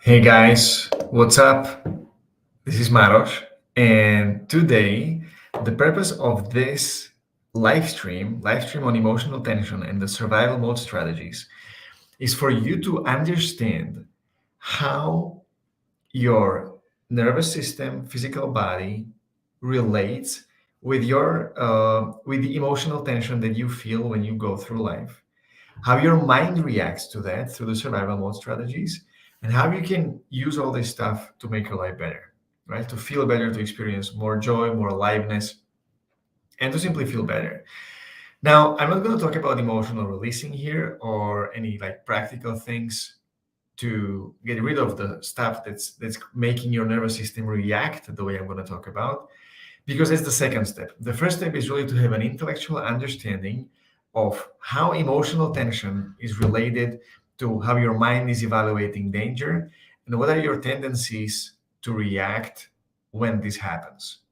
Hey guys, what's up? This is Maros, and today the purpose of this live stream on emotional tension and the survival mode strategies, is for you to understand how your nervous system, physical body relates with the emotional tension that you feel when you go through life, how your mind reacts to that through the survival mode strategies, and how you can use all this stuff to make your life better, right? To feel better, to experience more joy, more aliveness, and to simply feel better. Now, I'm not going to talk about emotional releasing here or any like practical things to get rid of the stuff that's making your nervous system react the way I'm going to talk about, because it's the second step. The first step is really to have an intellectual understanding of how emotional tension is related to how your mind is evaluating danger and what are your tendencies to react when this happens.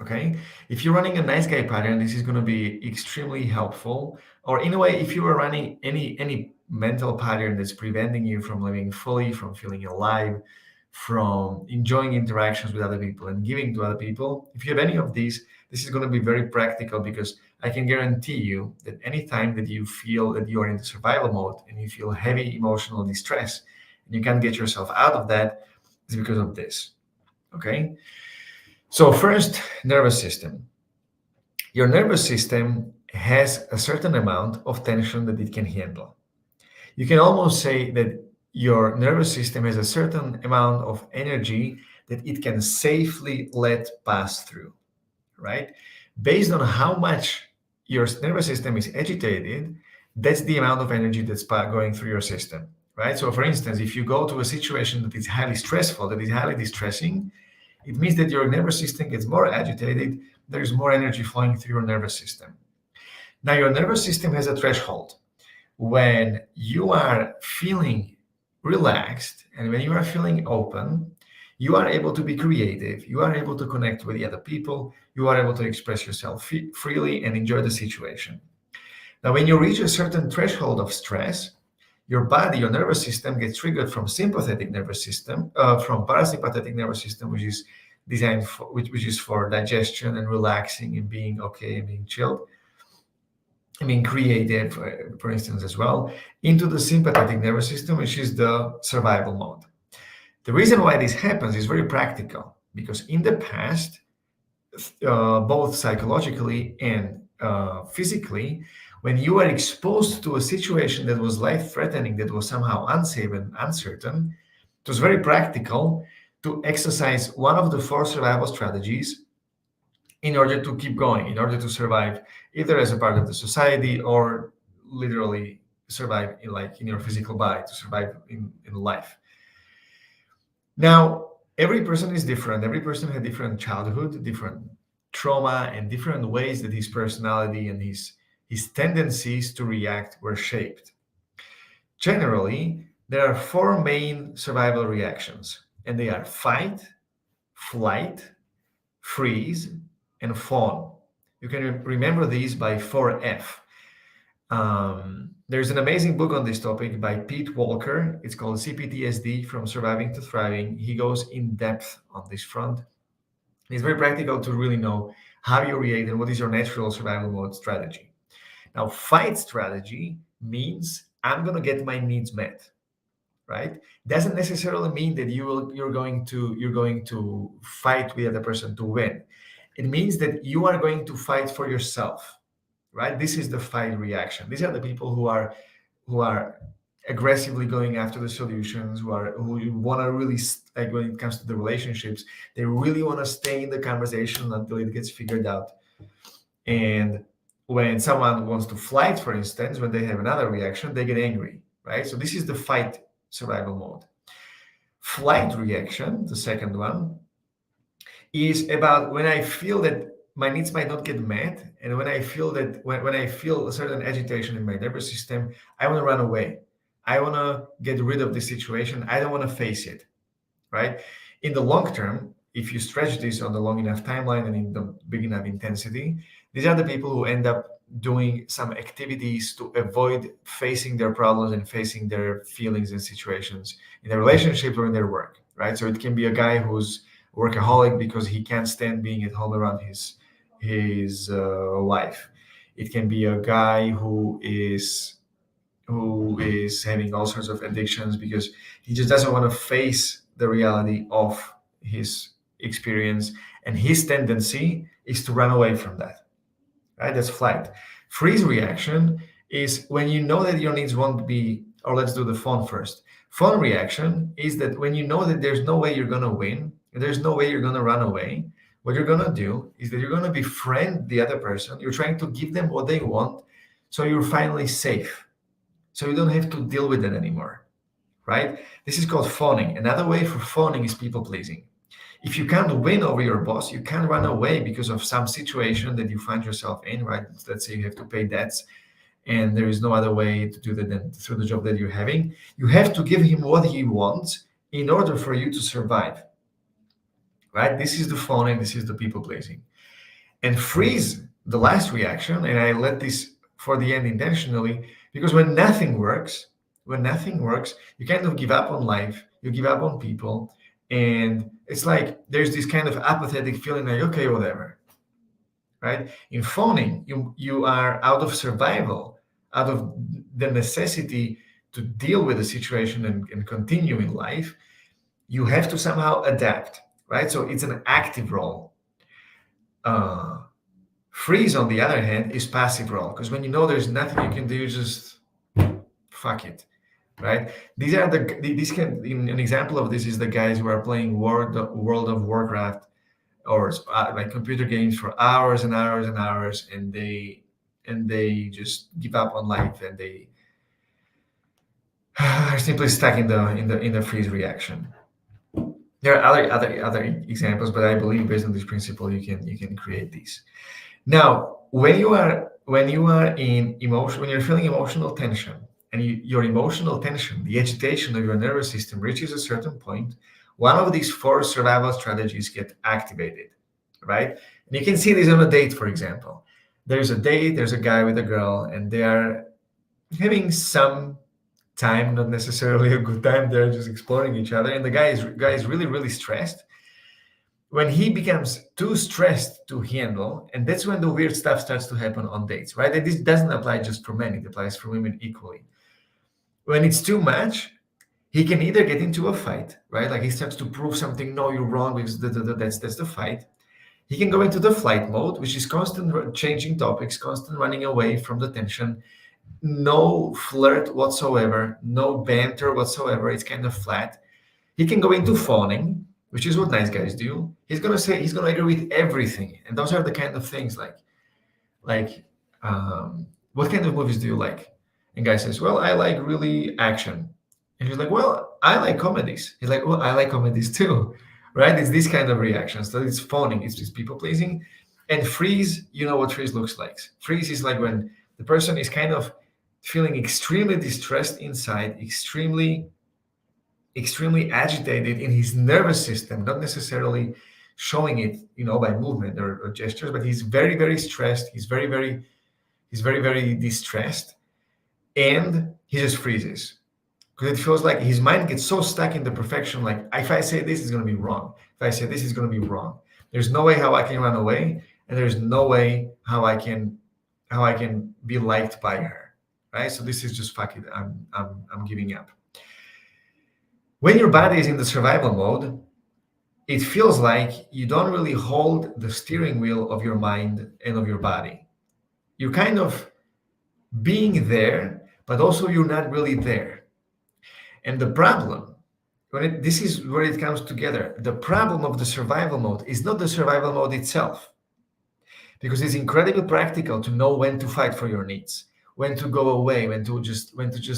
Okay, if you're running a nice guy pattern, this is going to be extremely helpful. Or in a way, if you are running any mental pattern that's preventing you from living fully, from feeling alive, from enjoying interactions with other people and giving to other people, if you have any of these, this is going to be very practical, because I can guarantee you that anytime that you feel that you are in the survival mode and you feel heavy emotional distress and you can't get yourself out of that, is because of this. Okay. So first, nervous system. Your nervous system has a certain amount of tension that it can handle. You can almost say that your nervous system has a certain amount of energy that it can safely let pass through, right? Based on how much your nervous system is agitated, that's the amount of energy that's going through your system, right? So, for instance, if you go to a situation that is highly stressful, that is highly distressing, it means that your nervous system gets more agitated. There's more energy flowing through your nervous system. Now, your nervous system has a threshold. When you are feeling relaxed and when you are feeling open, you are able to be creative. You are able to connect with the other people. You are able to express yourself freely and enjoy the situation. Now, when you reach a certain threshold of stress, your body, your nervous system gets triggered from sympathetic nervous system, from parasympathetic nervous system, which is designed for, which is for digestion and relaxing and being okay and being chilled, I mean creative, for instance, as well, into the sympathetic nervous system, which is the survival mode. The reason why this happens is very practical, because in the past, both psychologically and physically, when you were exposed to a situation that was life threatening, that was somehow unsafe and uncertain, it was very practical to exercise one of the four survival strategies in order to keep going, in order to survive either as a part of the society or literally survive in your physical body, to survive in life. Now, every person is different. Every person had different childhood, different trauma, and different ways that his personality and his tendencies to react were shaped. Generally, there are four main survival reactions, and they are fight, flight, freeze, and fawn. You can remember these by 4F. There's an amazing book on this topic by Pete Walker. It's called CPTSD, From Surviving to Thriving. He goes in depth on this front. It's very practical to really know how you react and what is your natural survival mode strategy. Now, fight strategy means I'm going to get my needs met, right? Doesn't necessarily mean that you're going to fight with the other person to win. It means that you are going to fight for yourself, right? This is the fight reaction. These are the people who are aggressively going after the solutions, who want to really, like when it comes to the relationships, they really want to stay in the conversation until it gets figured out. And when someone wants to flight, for instance, when they have another reaction, they get angry, right? So this is the fight survival mode. Flight reaction, the second one, is about when I feel that my needs might not get met, and when I feel that when I feel a certain agitation in my nervous system, I want to run away. I want to get rid of the situation. I don't want to face it, right? In the long term, if you stretch this on the long enough timeline and in the big enough intensity, These are the people who end up doing some activities to avoid facing their problems and facing their feelings and situations in their relationships or in their work, right? So it can be a guy who's workaholic because he can't stand being at home around his wife. It can be a guy who is having all sorts of addictions because he just doesn't want to face the reality of his experience, and his tendency is to run away from that, right? That's flight. Freeze reaction is when you know that your needs won't be, or let's do the fawn first. Fawn reaction is that when you know that there's no way you're going to win, there's no way you're going to run away, what you're going to do is that you're going to befriend the other person. You're trying to give them what they want, so you're finally safe. So you don't have to deal with it anymore, right? This is called fawning. Another way for fawning is people pleasing. If you can't win over your boss, you can't run away because of some situation that you find yourself in, right? Let's say you have to pay debts and there is no other way to do that than through the job that you're having. You have to give him what he wants in order for you to survive, right? This is the fawning, this is the people pleasing. And freeze, the last reaction, and I let this for the end intentionally, because when nothing works, you kind of give up on life, you give up on people, and it's like there's this kind of apathetic feeling like, okay, whatever, right? In fawning, you are out of survival, out of the necessity to deal with the situation and continue in life. You have to somehow adapt, right? So it's an active role. Freeze, on the other hand, is passive role, because when you know there's nothing you can do, you just fuck it, right? An example of this is the guys who are playing World of Warcraft or like computer games for hours and hours and hours, and they just give up on life, and they are simply stuck in the freeze reaction. There are other examples, but I believe based on this principle, you can create these. Now, when you are in emotion, when you're feeling emotional tension, and your emotional tension, the agitation of your nervous system reaches a certain point, one of these 4 survival strategies get activated, right? And you can see this on a date, for example. There's a date, there's a guy with a girl, and they are having some time, not necessarily a good time. They're just exploring each other, and the guy is really, really stressed. When he becomes too stressed to handle, and that's when the weird stuff starts to happen on dates, right? And this doesn't apply just for men, it applies for women equally. When it's too much, he can either get into a fight, right? Like he starts to prove something, no, you're wrong, because that's the fight. He can go into the flight mode, which is constant changing topics, constant running away from the tension, no flirt whatsoever, no banter whatsoever. It's kind of flat. He can go into fawning, which is what nice guys do. He's gonna agree with everything, and those are the kind of things like what kind of movies do you like? And guy says, well, I like really action. And he's like, well, I like comedies. He's like, well, I like comedies too, right? It's these kind of reactions. So it's fawning, it's just people pleasing. And freeze, you know what freeze looks like. Freeze is like when the person is kind of feeling extremely distressed inside, extremely agitated in his nervous system, not necessarily showing it, by movement or gestures, but he's very, very stressed. He's very, very distressed, and he just freezes because it feels like his mind gets so stuck in the perfection. Like, if I say this, it's going to be wrong. If I say this, it's going to be wrong. There's no way how I can run away, and there's no way how I can be liked by her, right? So this is just fuck it. I'm giving up. When your body is in the survival mode, it feels like you don't really hold the steering wheel of your mind and of your body. You're kind of being there, but also you're not really there. And the problem, this is where it comes together. The problem of the survival mode is not the survival mode itself, because it's incredibly practical to know when to fight for your needs, when to go away, when to just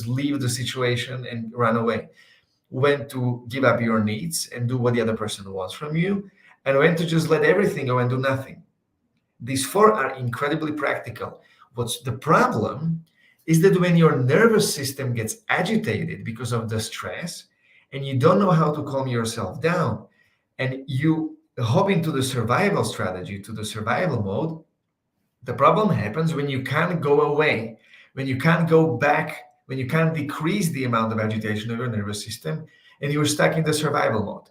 leave the situation and run away, when to give up your needs and do what the other person wants from you, and when to just let everything go and do nothing. These 4 are incredibly practical. What's the problem is that when your nervous system gets agitated because of the stress, and you don't know how to calm yourself down, and you hop into the survival strategy, to the survival mode, The problem happens when you can't go away, when you can't go back, when you can't decrease the amount of agitation of your nervous system, and you're stuck in the survival mode,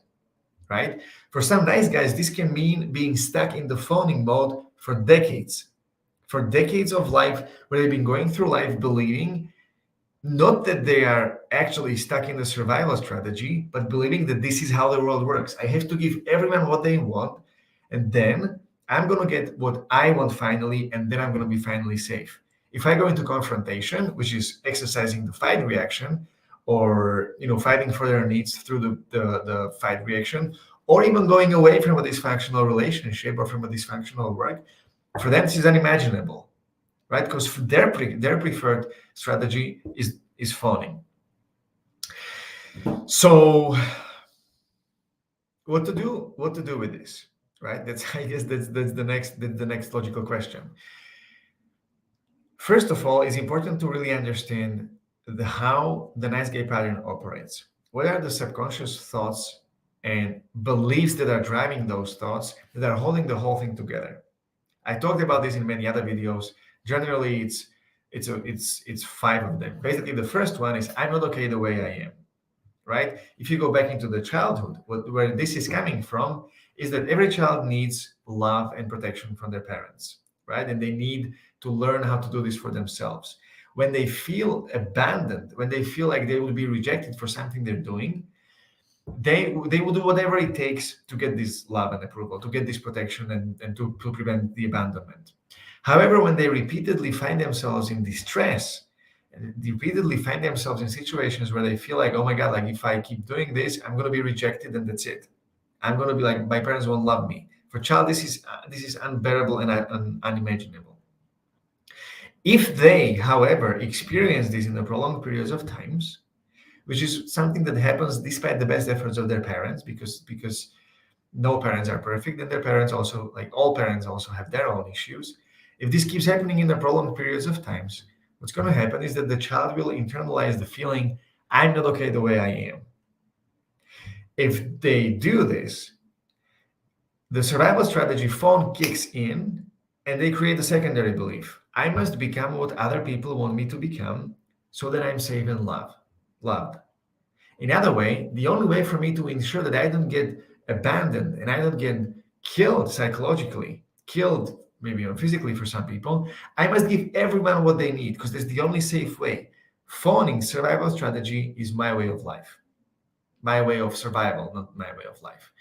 right? For some nice guys, this can mean being stuck in the phoning mode for decades of life, where they've been going through life believing not that they are actually stuck in the survival strategy, but believing that this is how the world works. I have to give everyone what they want, and then I'm going to get what I want finally, and then I'm going to be finally safe. If I go into confrontation, which is exercising the fight reaction, or fighting for their needs through the fight reaction, or even going away from a dysfunctional relationship or from a dysfunctional work, for them this is unimaginable, right? Because their preferred strategy is phoning. So what to do with this, right? I guess that's the next logical question. First of all, it's important to really understand how the nice guy pattern operates. What are the subconscious thoughts and beliefs that are driving those thoughts, that are holding the whole thing together? I talked about this in many other videos. Generally, it's 5 of them. Basically, the first one is I'm not okay the way I am, right? If you go back into the childhood, where this is coming from is that every child needs love and protection from their parents, right? And they need to learn how to do this for themselves. When they feel abandoned, when they feel like they will be rejected for something they're doing, they will do whatever it takes to get this love and approval, to get this protection, and to prevent the abandonment. However, when they repeatedly find themselves in distress, and repeatedly find themselves in situations where they feel like, oh my God, like if I keep doing this, I'm going to be rejected and that's it. I'm going to be like, my parents won't love me. For a child, this is unbearable and unimaginable. If they, however, experience this in the prolonged periods of times, which is something that happens despite the best efforts of their parents, because no parents are perfect, and their parents also, like all parents, also have their own issues. If this keeps happening in the prolonged periods of times, what's going to happen is that the child will internalize the feeling, I'm not okay the way I am. If they do this, the survival strategy phone kicks in, and they create a secondary belief. I must become what other people want me to become so that I'm safe and loved. In other way, the only way for me to ensure that I don't get abandoned and I don't get killed psychologically, killed maybe physically for some people, I must give everyone what they need, because that's the only safe way. Phoning survival strategy is my way of life, my way of survival, not my way of life.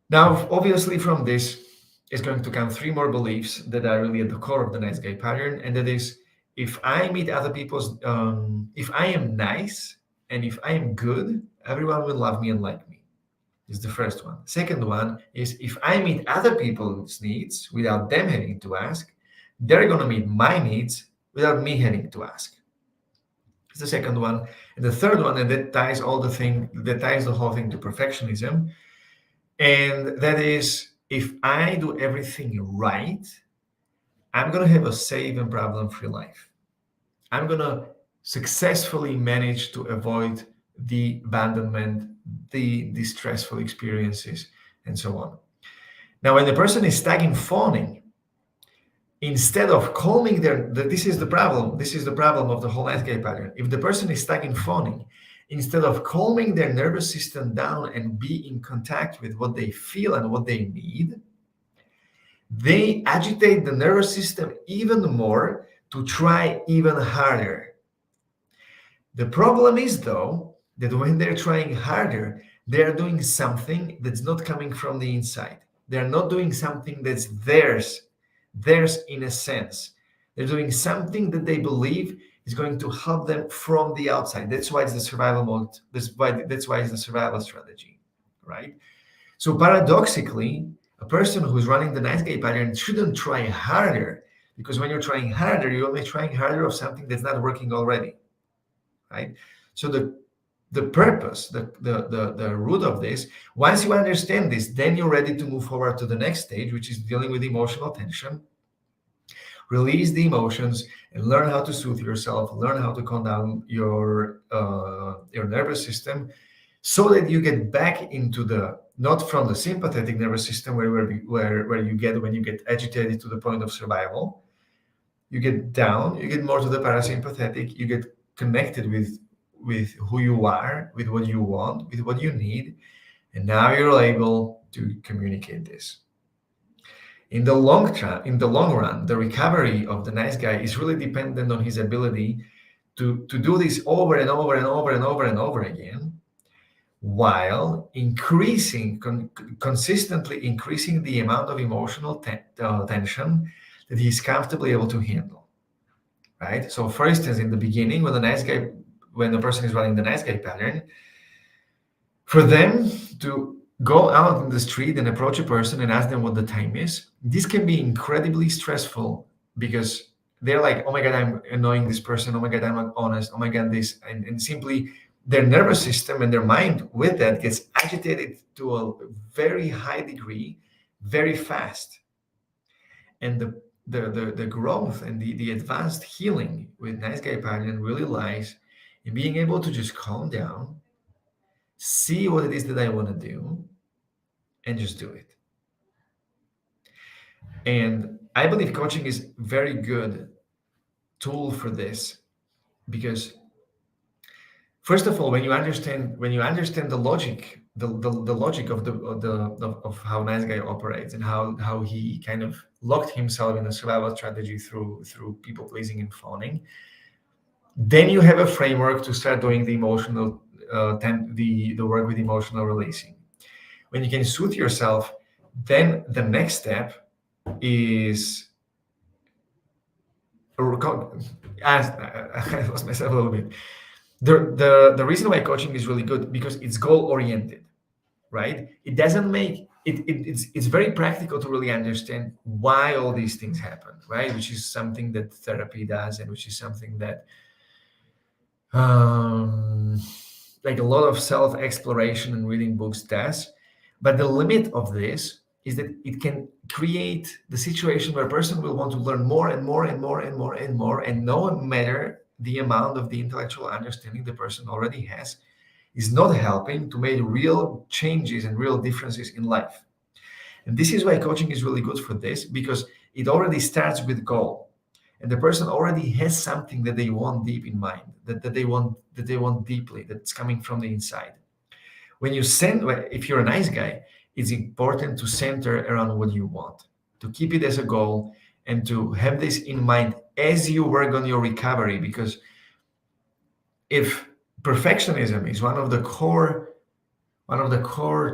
Now, obviously, from this is going to come 3 more beliefs that are really at the core of the nice guy pattern, and that is, if I meet other people's, if I am nice and if I am good, everyone will love me and like me. Is the first one. Second one is, if I meet other people's needs without them having to ask, they're going to meet my needs without me having to ask. It's the second one. And the third one, and that ties the whole thing to perfectionism, and that is, if I do everything right, I'm going to have a safe and problem-free life. I'm going to successfully manage to avoid the abandonment, the stressful experiences, and so on. Now, when the person is stuck in phoning, instead of calming this is the problem of the whole nice guy pattern. If the person is stuck in phoning, instead of calming their nervous system down and be in contact with what they feel and what they need, they agitate the nervous system even more to try even harder. The problem is, though, that when they're trying harder, they're doing something that's not coming from the inside. They're not doing something that's theirs in a sense. They're doing something that they believe is going to help them from the outside. That's why it's the survival mode. That's why it's the survival strategy, right? So paradoxically, a person who's running the nice guy pattern shouldn't try harder, because when you're trying harder, you're only trying harder of something that's not working already, right? So the purpose, the root of this, once you understand this, then you're ready to move forward to the next stage, which is dealing with emotional tension. Release the emotions and learn how to soothe yourself, learn how to calm down your nervous system, so that you get back into the, not from the sympathetic nervous system where you get when you get agitated to the point of survival. You get down, you get more to the parasympathetic, you get connected with who you are, with what you want, with what you need, and now you're able to communicate this. In the long run, the recovery of the nice guy is really dependent on his ability to do this over and over and over and over and over again, while consistently increasing the amount of emotional tension that he's comfortably able to handle. Right? So, for instance, in the beginning, when the person is running the nice guy pattern, for them to go out in the street and approach a person and ask them what the time is, this can be incredibly stressful because they're like, oh my God, I'm annoying this person. Oh my God, I'm not honest. Oh my God, this. And simply their nervous system and their mind with that gets agitated to a very high degree, very fast. And the growth and the advanced healing with nice guy pattern really lies in being able to just calm down, see what it is that I want to do, and just do it. And I believe coaching is very good tool for this because, first of all, when you understand the logic, the logic of how nice guy operates and how he kind of locked himself in a survival strategy through people pleasing and fawning, then you have a framework to start doing the emotional the work with emotional releasing. When you can soothe yourself, then the next step is I lost myself a little bit. The reason why coaching is really good because it's goal oriented, right? It doesn't make it's very practical to really understand why all these things happen, right? Which is something that therapy does, and which is something that like a lot of self-exploration and reading books does. But the limit of this is that it can create the situation where a person will want to learn more and more and more and more and more, and no matter the amount of the intellectual understanding the person already has is not helping to make real changes and real differences in life. And this is why coaching is really good for this, because it already starts with goal. And the person already has something that they want deep in mind, that they want deeply, that's coming from the inside. If you're a nice guy, it's important to center around what you want, to keep it as a goal, and to have this in mind as you work on your recovery. Because if perfectionism is one of the core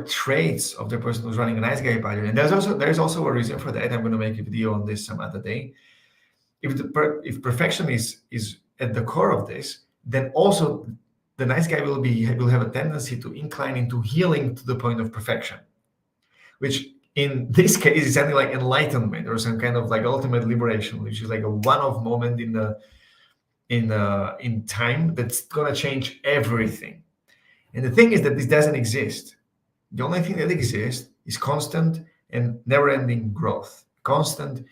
traits of the person who's running a nice guy pattern, and there's also a reason for that. I'm going to make a video on this some other day. If perfection is at the core of this, then also the nice guy will have a tendency to incline into healing to the point of perfection, which in this case is something like enlightenment or some kind of like ultimate liberation, which is like a one-off moment in time that's gonna change everything. And the thing is that this doesn't exist. The only thing that exists is constant and never-ending growth, constant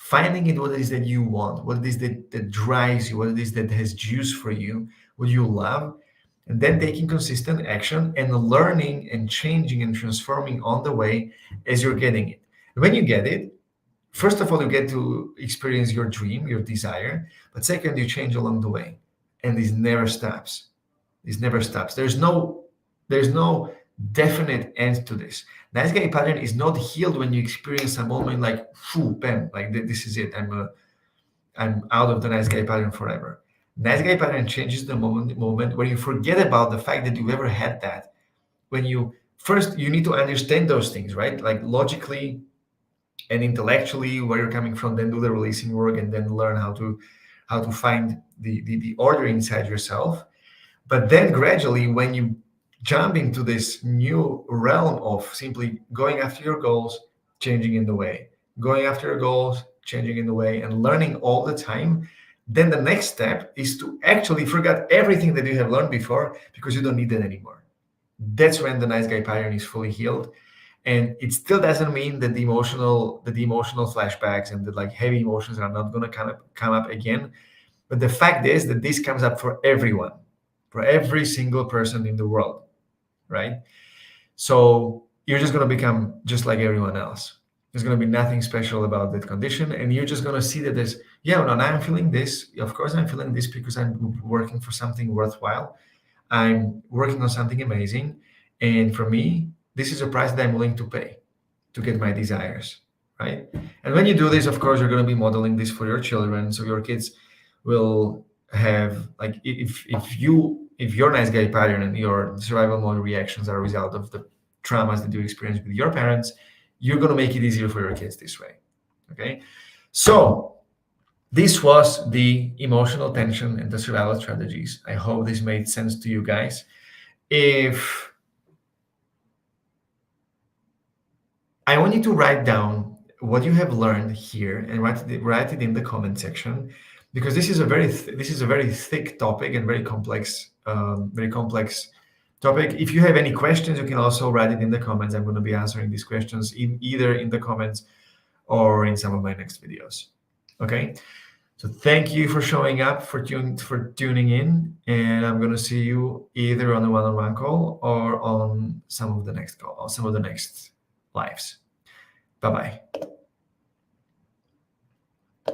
finding it what it is that you want, what it is that drives you, what it is that has juice for you, what you love, and then taking consistent action and learning and changing and transforming on the way as you're getting it. When you get it, first of all, you get to experience your dream, your desire, but second, you change along the way. And this never stops. This never stops. There's no definite end to this. Nice guy pattern is not healed when you experience a moment like, bam, like this is it. I'm out of the nice guy pattern forever. Nice guy pattern changes the moment when you forget about the fact that you ever had that. When you need to understand those things, right? Like logically and intellectually where you're coming from, then do the releasing work, and then learn how to find the order inside yourself. But then gradually, when you jump into this new realm of simply going after your goals, changing in the way, going after your goals, changing in the way, and learning all the time, then the next step is to actually forget everything that you have learned before, because you don't need it anymore. That's when the nice guy pattern is fully healed. And it still doesn't mean that the emotional flashbacks and the like heavy emotions are not going to come up again. But the fact is that this comes up for everyone. for every single person in the world, right? So you're just going to become just like everyone else. There's going to be nothing special about that condition, and you're just going to see that there's, yeah, no, now I'm feeling this. Of course, I'm feeling this because I'm working for something worthwhile. I'm working on something amazing, and for me, this is a price that I'm willing to pay to get my desires, right? And when you do this, of course, you're going to be modeling this for your children, so your kids will have, like, if your nice guy pattern and your survival mode reactions are a result of the traumas that you experience with your parents, you're going to make it easier for your kids this way. Okay, so this was the emotional tension and the survival strategies. I hope this made sense to you guys. If I want you to write down what you have learned here and write it in the comment section, because this is a very thick topic and very complex topic. If you have any questions, you can also write it in the comments. I'm going to be answering these questions either in the comments or in some of my next videos. Okay, so thank you for showing up, for tuning in, and I'm going to see you either on a one-on-one call or on some of the next lives. Bye-bye.